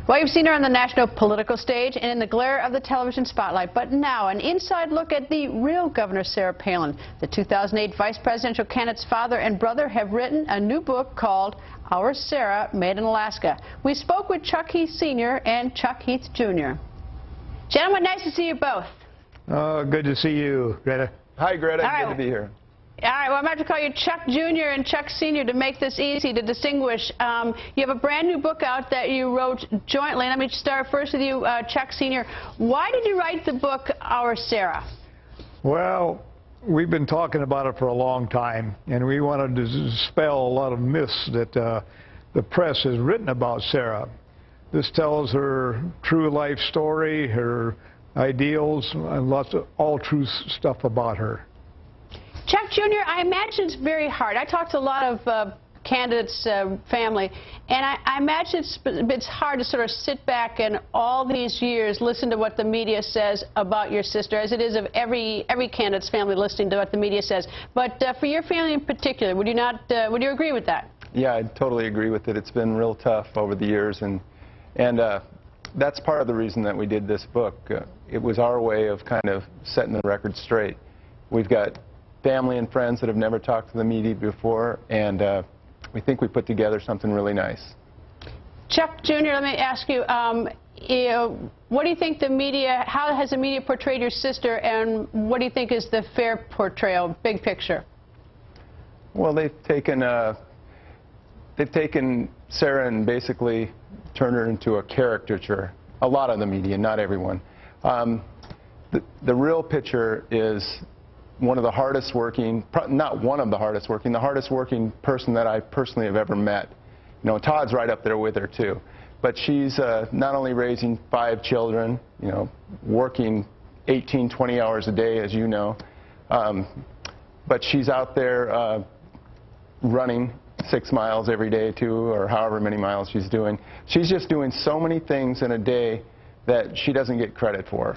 Well, you've seen her on the national political stage and in the glare of the television spotlight. But now, an inside look at the real Governor Sarah Palin. The 2008 vice presidential candidate's father and brother have written a new book called Our Sarah, Made in Alaska. We spoke with Chuck Heath Sr. and Chuck Heath Jr. Gentlemen, nice to see you both. Oh, good to see you, Greta. Hi, Greta. Good to be here. All right, well, I'm going to call you Chuck Jr. and Chuck Sr. to make this easy to distinguish. You have a brand new book out that you wrote jointly. Let me start first with you, Chuck Sr. Why did you write the book, Our Sarah? Well, we've been talking about it for a long time, and we wanted to dispel a lot of myths that the press has written about Sarah. This tells her true life story, her ideals, and lots of all-truth stuff about her. Chuck Jr., I imagine it's very hard. I talked to a lot of candidates' family, and I imagine it's hard to sort of sit back and all these years listen to what the media says about your sister, as it is of every candidate's family listening to what the media says. But for your family in particular, would you agree with that? Yeah, I totally agree with it. It's been real tough over the years, and that's part of the reason that we did this book. It was our way of kind of setting the record straight. We've got family and friends that have never talked to the media before, and we think we put together something really nice. Chuck Jr., let me ask you, what do you think the media, how has the media portrayed your sister, and what do you think is the fair portrayal, big picture? Well, they've taken Sarah and basically turned her into a caricature. A lot of the media, not everyone. The real picture is one of the hardest working, not one of the hardest working, the hardest working person that I personally have ever met. You know, Todd's right up there with her too. But she's not only raising 5 children, you know, working 18, 20 hours a day, as you know, but she's out there running 6 miles every day too, or however many miles she's doing. She's just doing so many things in a day that she doesn't get credit for.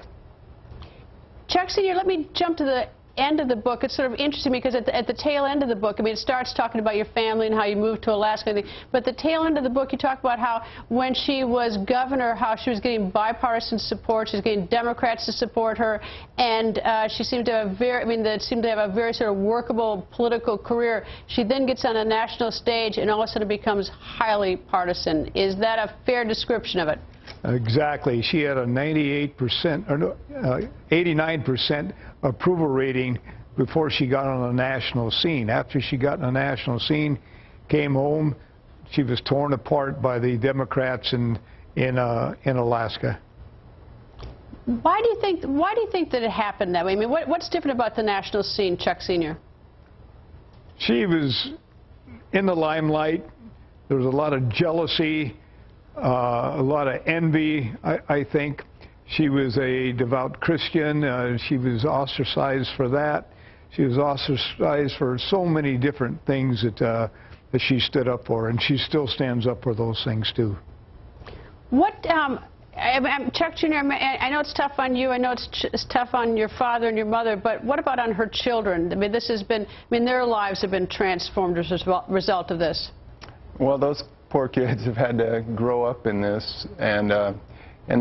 Chuck Sr., let me jump to the end of the book. It's sort of interesting because at the tail end of the book, I mean, it starts talking about your family and how you moved to Alaska, but the tail end of the book, you talk about how when she was governor, how she was getting bipartisan support, she was getting Democrats to support her, and she seemed to have a very sort of workable political career. She then gets on a national stage and all of a sudden becomes highly partisan. Is that a fair description of it? Exactly. She had a 98% or no, 89% approval rating before she got on the national scene. After she got on the national scene, came home, she was torn apart by the Democrats in Alaska. Why do you think that it happened that way? I mean, what's different about the national scene, Chuck Sr.? She was in the limelight. There was a lot of jealousy. A lot of envy, I think. She was a devout Christian. She was ostracized for that. She was ostracized for so many different things that she stood up for, and she still stands up for those things too. What, Chuck Jr., I know it's tough on you. I know it's tough on your father and your mother, but what about on her children? I mean, this has been, their lives have been transformed as a result of this. Well, those poor kids have had to grow up in this, and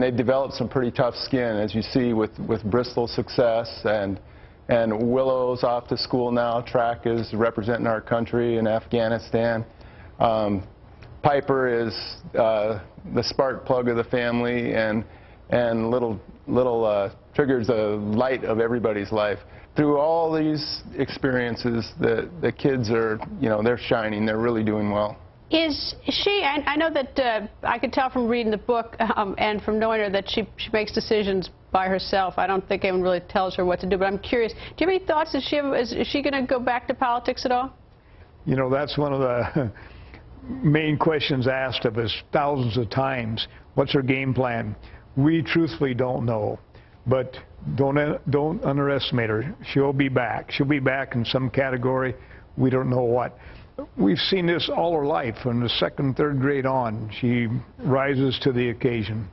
they've developed some pretty tough skin, as you see with Bristol's success, and Willow's off to school now. Track is representing our country in Afghanistan. Piper is the spark plug of the family, and little Trigger's the light of everybody's life. Through all these experiences, the kids are, you know, they're shining. They're really doing well. Is she, I know that I could tell from reading the book and from knowing her that she makes decisions by herself. I don't think anyone really tells her what to do, but I'm curious, do you have any thoughts? Is she going to go back to politics at all? You know, that's one of the main questions asked of us thousands of times. What's her game plan? We truthfully don't know, but don't underestimate her. She'll be back. She'll be back in some category. We don't know what. We've seen this all her life, from the 2nd, 3rd grade on. She rises to the occasion.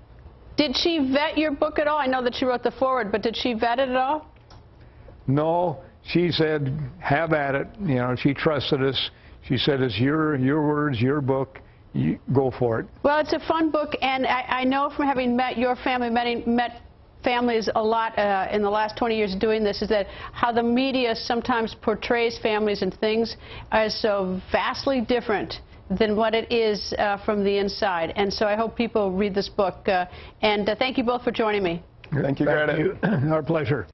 Did she vet your book at all? I know that she wrote the foreword, but did she vet it at all? No. She said, have at it. You know, she trusted us. She said, it's your words, your book. you go for it. Well, it's a fun book, and I know from having met your family, met families a lot in the last 20 years of doing this, is that how the media sometimes portrays families and things as so vastly different than what it is from the inside. And so I hope people read this book. And thank you both for joining me. Thank you, Greta. Thank you. Our pleasure.